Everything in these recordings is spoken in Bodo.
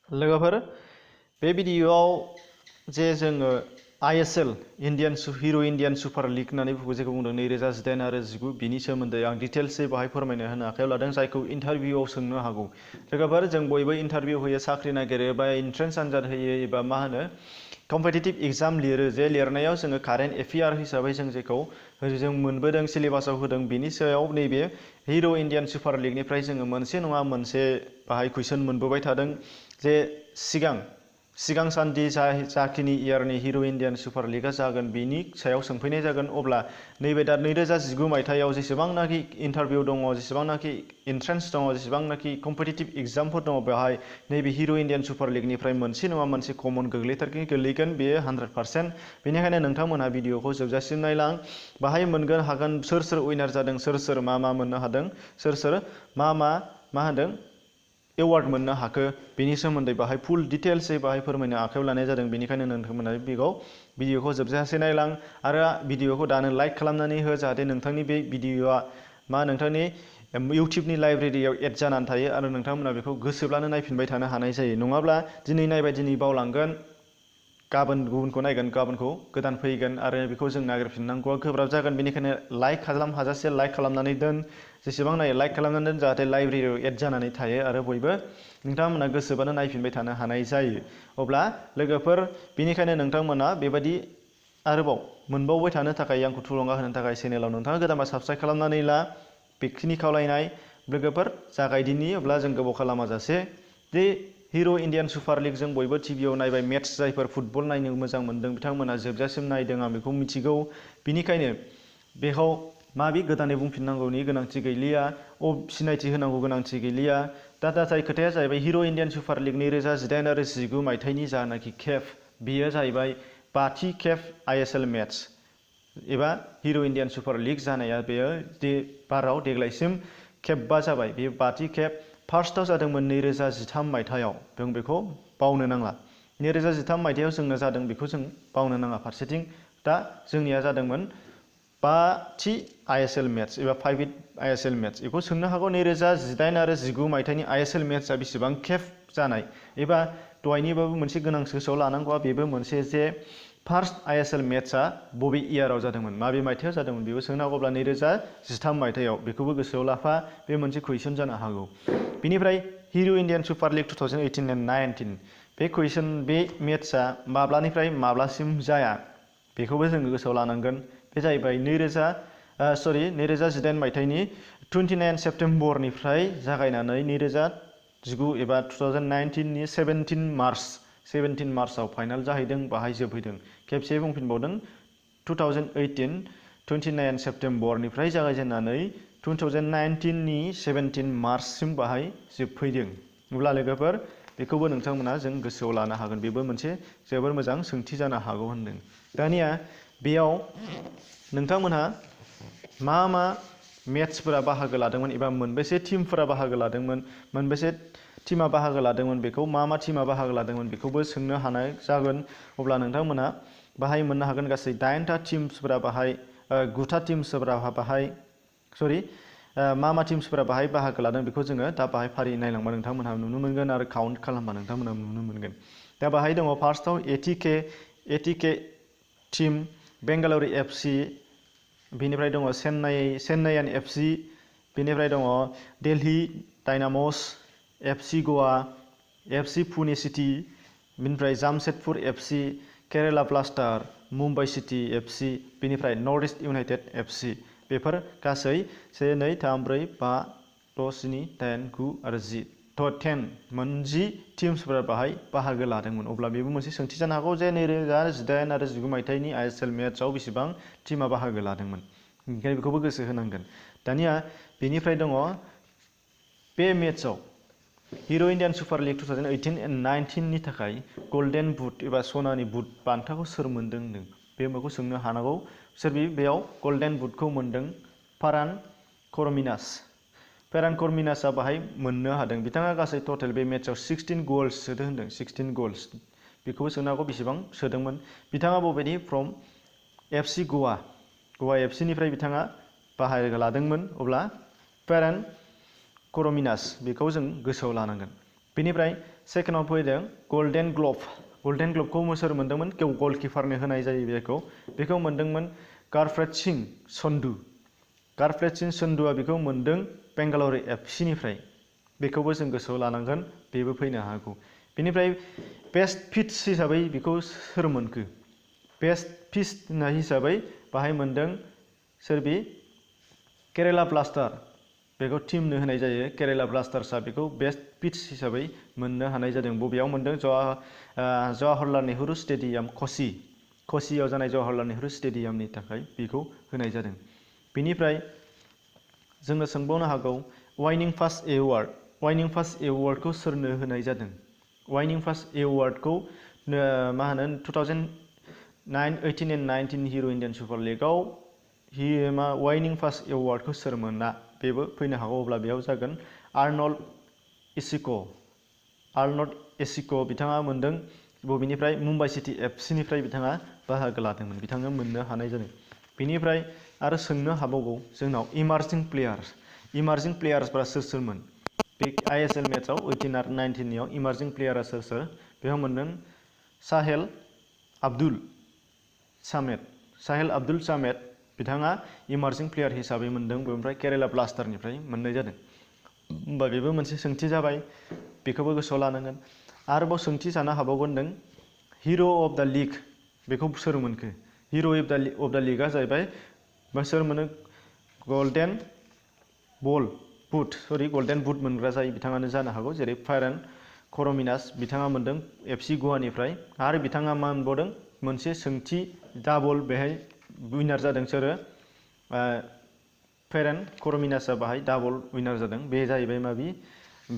लोगोफोर बे भिडियोआव जे जोङो ISL हिरो इन्डियान सुपार लिग होननानै जेखौ बुंदों 2018 आरो 19 बिनि सोमोन्दै आं डिटेल्सै बाहाय फोरमायनो होनो आखायाव लादों जायखौ इन्टारभिउआव सोंनो हागौ। लोगोफोर जों बयबो इन्टारभिउ होयो साख्रि नागिरो बा एन्ट्रेन्स आनजाद होयो एबा मा होनो कम्पिटिटिभ एग्जाम लिरो जे लिरनायाव जोङो कारेन्ट एफेयार हिसाबै जों जेखौ जों मोनबोदों सिलेबासाव होदों बिनि सायाव नैबे हिरो इन्डियान सुपार लिगनिफ्राय जोङो मोनसे नङा मोनसे बाहाय कुइसन मोनबोबाय थादों जे सिगां सानदि जाखिनि इयारनि हिरो इन्डियान सुपार लिगआ जागोन बिनि सायाव सोंफैनाय जागोन अब्ला नैबे दा 2019 मायथाइयाव जेसेबांनाखि इन्टारभिउ दङ जेसेबांनाखि एन्ट्रेन्स दङ जेसेबांनाखि कम्पिटिटिभ एग्जामफोर दङ बेवहाय नैबे हिरो इन्डियान सुपार लिगनिफ्राय मोनसे नङा मोनसे कमन गोग्लैगोन बेयो 100%। बेनिखायनो नोंथांमोनहा भिडियोखौ जोबजासिम नायलां बाहाय मोनगोन हागोन सोर सोर उइनार जादों सोर मा मोननो हादों सोर मा होदों एवार्ड मोननो हाखो बेनि सोमोन्दै बाहाय फुल डिटेल्सै बाहाय फोरमायनो आखायाव लानाय जादों। बेनिखायनो नोंथांमोना भिडियोखौ जोबजासे नायलां आरो भिडियोखौ दानो लाइक खालामनानै हो जाहाथे नोंथांनि बे भिडियोआ नोंथांनि इउटिउबनि लाइब्रेरियाव एड जानानै थायो आरो नोंथांमोना बेखौ गोसोब्लानो नायफिनबाय थानो हानाय जायो। नङाब्ला दिनै नायबाय दिनै बावलांगोन गाबोन गुबुनखौ नायगोन गाबोनखौ गोदान फैगोन आरो बेखौ जों नागिरफिननांगौआ गोब्राब जागोन। बेनिखायनो लाइक हाजासे लाइक खालामनानै दोन जेसेबां नायो लाइक खालामनानै दोन जाहाथे लाइब्रेरियाव एड जानानै थायो आरो बयबो नोंथांमोना गोसोबानो नायफिनबाय थानो हानाय जायो। अब्ला लोगोफोर बेनिखायनो नोंथांमोना बेबायदि आरोबाव मोनबावबाय थानो थाखाय आंखौ थुलुंगा होनो थाखाय चेनेलाव नोंथाङा गोदानबा साबस्क्राइब खालामनानै ला बेखिनि खावलायनाय। लोगोफोर जागायदिनि अब्ला जों गोबाव खालामाजासे जे हिरो इन्डियान सुपार लिग जों बयबो टिभियाव नायबाय मेट्स जायफोर फुटबल नायनो मोजां मोनदों बिथांमोना जोबजासिम नायदों आं बेखौ मिथिगौ। बिनिखायनो बेखौ माबि गोदानै बुंफिननांगौनि गोनांथि गैलिया सिनायथि होनांगौ गोनांथि गैलिया। दा जाय खोथाया जाहैबाय हिरो इन्डियान सुपार लिग 2018 आरो 19 मायथाइनि जानाखि खेब बेयो जाहैबाय 5थि खेब ISL मेट्स एबा हिरो इन्डियान सुपार लिग जानाया बेयो बाराव देग्लायसिम खेबबा जाबाय। बेयो 5थि खेब फार्स्टआव जादोंमोन 2013 मायथाइयाव जों बेखौ बावनो नांला 2013 मायथाइयाव जोंनो जादों बेखौ जों बावनो नाङा फारसेथिं दा जोंनिया जादोंमोन 5थि ISL मेट्स एबा 5th ISL मेट्स बेखौ सोंनो हागौ 2018 आरो 19 मायथाइनि ISL मेट्सआ बेसेबां खेब जानाय एबा दहायनिबाबो मोनसे गोनां गोसोआव लानांगौआ बेबो मोनसे जे फार्स्ट ISL मेट्सआ बबे इयाराव जादोंमोन माबे मायथाइयाव जादोंमोन बेबो सोंनो हागौ अब्ला 2013 मायथाइयाव बेखौबो गोसोआव लाफा बे मोनसे कुइसन जानो हागौ। बिनिफ्राय हिरो इन्डियान सुपार लिग 2018 एन्ड 19 बे मेट्सआ माब्लानिफ्राय माब्लासिम जाया बेखौबो जोङो गोसोआव लानांगोन। बे जाहैबाय 2018 मायथाइनि 29 सेप्तेम्बरनिफ्राय जागायनानै 2019 एबा 2019 नि 17 मार्चआव फाइनाल जाहैदों बाहाय जोबहैदों। खेबसे बुंफिनबावदों 2018 29 सेप्तेम्बरनिफ्राय जागायजेननानै 2019 नि 17 मार्चसिम बाहाय जोबफैदों। अब्ला लोगोफोर बेखौबो नोंथांमोना जों गोसोआव लानो हागोन बेबो मोनसे जोबोर मोजां सोंथि जानो हागौ होनदों। दानिया बेयाव नोंथांमोनहा मा मेट्सफोरा बाहागो लादोंमोन एबा मोनबेसे टिमफोरा बाहागो लादोंमोन मोनबेसे टिमा बाहागो लादोंमोन बेखौ मा टिमा बाहागो लादोंमोन बेखौबो सोंनो हानाय जागोन। अब्ला नोंथांमोना बाहाय मोननो हागोन गासै 9था टिम्सफोरा बाहाय 9था टिम्सफोरा बाहाय मा टिम्सफोरा बाहाय बाहागो लादों बेखौ जोङो दा बाहाय फारि नायलांबा नोंथांमोनहा नुनो मोनगोन आरो काउन्ट खालामबा नोंथांमोनहा नुनो मोनगोन। दा बाहाय दङ फार्स्टआव ATK टिम बेंगालुरु FC बेनिफ्राय दङ चेन्नाइयान FC बेनिफ्राय दङ Delhi Dynamos FC Goa FC Pune city बेनिफ्राय Jamshedpur FC Kerala Blasters Mumbai city FC बेनिफ्राय नर्थ इस्ट इउनाइटेड FC बेफोर गासै 1 2 3 4 5 6 7 8 9 आरो 10 10 टिम्सफोरा बाहाय बाहागो लादोंमोन। अब्ला बेबो मोनसे सोंथि जानो हागौ जे 2018 आरो 19 मायथाइनि ISL मेट्सआव बेसेबां टिमा बाहागो लादोंमोन ओंखायनो बेखौबो गोसो होनांगोन। दानिया बेनिफ्राय दङ बे मेट्सआव हिरो इन्डियान सुपार लिग 2018 एन्ड 19 नि थाखाय गल्डेन बुट एबा सनानि बुट बान्थाखौ सोर मोनदों होनदों बे मोनखौ सोंनो हानांगौ। सोर बेयाव गल्डेन बुटखौ मोनदों फारान करमिनासआ बाहाय मोननो हादों। बिथाङा गासै टटेल बे मेट्सआव 16 गल्स सोदों होनदों 16 गल्स बेखौबो सोंनो हागौ बेसेबां सोदोंमोन। बिथाङा बबेनि फ्रम FC ग'वा FC निफ्राय बिथाङा बाहागो लादोंमोन। अब्ला फारान करमिनास बेखौ जों गोसोआव लानांगोन। बेनिफ्राय सेकेन्डआव फैदों गल्डेन ग्ल'भ। गल्डेन ग्ल'भखौ सोर मोन्दोंमोन? गलकिपारनो होनाय जायो बेखौ मोन्दोंमोन गारप्रीत सिंह संधू। गारप्रीत सिंह संधूआ बेखौ मोन्दों बेंगालुरु एफसिनिफ्राय। बेखौबो जों गोसोआव लानांगोन, बेबो फैनो हागौ। बेनिफ्राय बेस्ट पिच हिसाबै बेखौ सोर मोनखो? बेस्ट पिच होननाय हिसाबै बाहाय मोन्दों सोर बे? केरेला ब्लास्टार। बेखौ टीमनो होनाय जायो। केरेला ब्लास्टार्सआ बेखौ बेस्ट पिच हिसाबै मोननो हानाय जादों। बबेयाव मोन्दों? जवाहरलाल नेहरू स्टेडियाम क'चियाव जानाय जवाहरलाल नेहरू स्टेडियामनि थाखाय बेखौ होनाय जादों। बेनिफ्राय जोङो सोंबावनो हागौ वाइनिं फास्ट एवार्ड। वाइनिं फास्ट एवार्डखौ सोरनो होनाय जादों? वाइनिं फास्ट एवार्डखौ मा होनो 2018 एन्ड 19 हिर' इन्डियान सुपार लिगआव वाइनिं फास्ट एवार्डखौ सोर मोना? बेबो फैनो हागौ। अब्ला बेयाव जागोन आर्नल्ड एसिक' बिथाङा मोन्दों। बबेनिफ्राय? मुम्बाइ सिटी एफसिनिफ्राय बिथाङा बाहागो लादोंमोन। बिथाङा मोननो हानाय जादों। बेनिफ्राय आरो सोंनो हाबावगौ जोंनाव इमार्जिं प्लेयार्सफोरा सोरमोन? बे ISL मेट्सआव 18 आरो 19नियाव इमार्जिं प्लेयारा सोर? बेयाव मोन्दों साहेल आब्दुल सामेद बिथाङा इमार्जिं प्लेयार हिसाबै मोन्दों। बेनिफ्राय केरेला ब्लास्टारनिफ्राय मोननाय जादों। होमबा बेबो मोनसे सोंथि जाबाय, बेखौबो गोसोआव लानांगोन। आरोबाव सोंथि जानो हाबावगोन नों हिर' अफ दा लिग बेखौ सोर मोनखो? हिर' अफ दा लिगआ जाहैबाय सोर मोनो? गल्डेन बुट मोनग्रा जाय बिथाङानो जानो हागौ। जेरै फेरेन कर'मिनास बिथाङा मोन्दों FC गुवाहाटीनिफ्राय। आरो बिथाङा मा मोनबावदों? मोनसे सोंथि डाबल बेहाय उइनार जादों सोरो? फेरेन कर'मिनासआ बाहाय डाबल उइनार जादों। बे जाहैबाय माबि?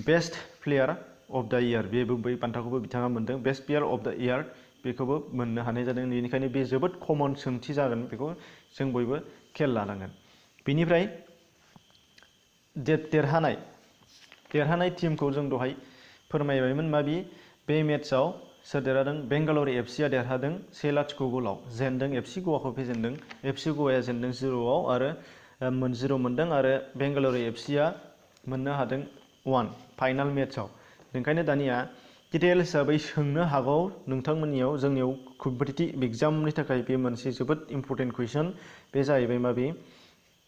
Best player of the year. बेबो बै बान्थाखौबो बिथाङा मोन्दों। Best player of the year बेखौबो मोननो हानाय जादों। बेनिखायनो बे जोबोद कमन सोंथि जागोन, बेखौ जों बयबो खेल लानांगोन। बेनिफ्राय देरहानाय टीमखौ जों दहाय फोरमायबायमोन माबि? बे मेट्सआव सोर देरहादों? बेंगालुरु एफसिआ देरहादों 1-0 गलाव। जेनदों FC गवाखौ फेजेनदों। FC गवाया जेनदों 0-आव आरो 0 मोनदों आरो बेंगालुरु एफसिआ मोननो हादों 1 फाइनाल मेट्सआव। ओंखायनो दानिया डिटेल हिसाबै सोंनो हागौ नोंथांमोननियाव। जोंनियाव कम्पिटिटिभ एग्जामनि थाखाय बे मोनसे जोबोद इम्परटेन्ट कुइसन। बे जाहैबाय माबि?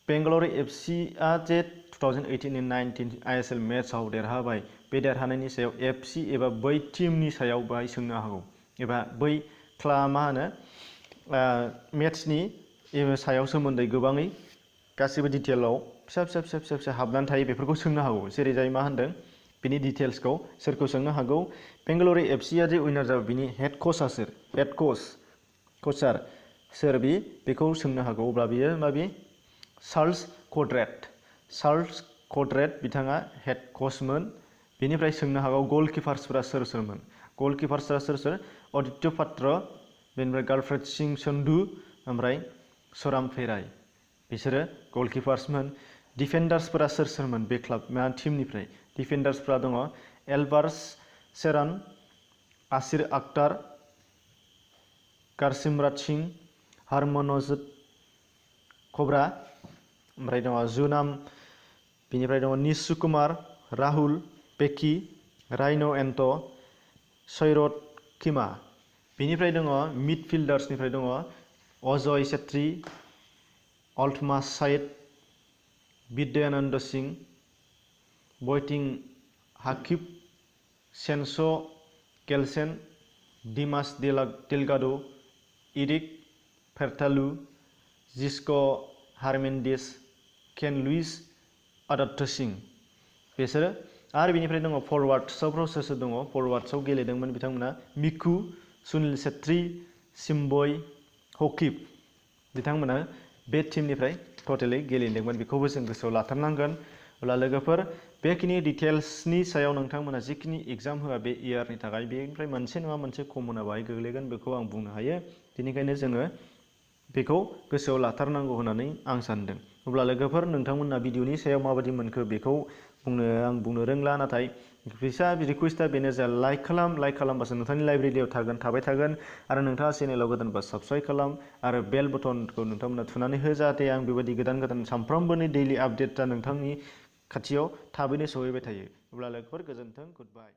बेंगालुरु एफसिआ जे 2018 एन्ड 19 ISL मेट्सआव देरहाबाय, बे देरहानायनि सायाव FC एबा बै टीमनि सायाव बाहाय सोंनो हागौ, एबा बै मेट्सनि सायाव सोमोन्दै गोबाङै गासिबो डिटेलाव फिसा हाबनानै थायो, बेफोरखौ सोंनो हागौ। जेरै जाय मा होनदों बिनि डिटेल्सखौ सोरखौ सोंनो हागौ? बेंगालुरु एफसिआ जे उइनार जाबाय बिनि हेड कचआ सोर? कचार सोर बेखौ सोंनो हागौ। अब्ला बियो माबि? चार्ल्स क'ड्रेट बिथाङा हेड कचमोन। बेनिफ्राय सोंनो हागौ गलकिपार्सफोरा सोरमोन? गलकिपार्सफोरा सोर? आदित्य पात्र, बेनिफ्राय गारप्रीत सिंह संधू, ओमफ्राय सोराम फेराय। बिसोरो गलकिपार्समोन। डिफेन्डार्सफोरा सोरमोन बे टीमनिफ्राय? डिफेन्डार्सफोरा दङ एलबार्स सेरान, आसिर आख्तार, कारसिमराज सिंह, हरमनजोत कब्रा, ओमफ्राय दङ जुनाम, बेनिफ्राय दङ निशु कुमार, राहुल, बेकी, रायन' एन्ट, सैरथ किमा। बेनिफ्राय दङ मिडफिल्डार्सनिफ्राय दङ अजय छेत्री, अल्टमास साइद, विद्यानन्द सिंह, बयटिं हाकिब, सेन्स केलसेन, Dimas Delgado, Erik Paartalu, Xisco Hernandez, Kean Lewis Aditya Singh. बिसोरो आरो बेनिफ्राय दङ फरवार्डसआव सोर दङ? फरवार्डसआव गेलेदोंमोन बिथांमोना मिकु, सुनील छेत्री, सिम्बय, हकिब। बिथांमोना बे टीमनिफ्राय टटेलै गेलेदोंमोन। बेखौबो जों गोसोआव लाथारनांगोन। अब्ला लोगोफोर बेखिनि डिटेल्सनि सायाव नोंथांमोना जिखिनि एग्जाम होआ बे इयारनि थाखाय, बेनिफ्राय मोनसे नङा मोनसे कमना बाहाय गोग्लैगोन, बेखौ आं बुंनो हायो। बेनिखायनो जोङो बेखौ गोसोआव लाथारनांगौ होननानै आं सानदों। अब्ला लोगोफोर नोंथांमोना भिडिअनि सायाव माबायदि मोनखो बेखौ आं बुंनो रोंला, नाथाय फिसा रिकुवेस्टआ बेनो जे लाइक खालामबासो नोंथांनि लाइब्रेरियाव थाबाय थागोन। आरो नोंथाङा चेनेलाव गोदानबा साबस्क्राइब खालाम आरो बेल बटनखौ नोंथांमोना थुनानै हो, जाहाथे आं बेबायदि गोदान सानफ्रोमबोनि दैलि आपडेटआ नोंथांनि खाथियाव थाबैनो सहैबाय थायो। अब्ला लोगोफोर गोजोन्थों, गुड बाय।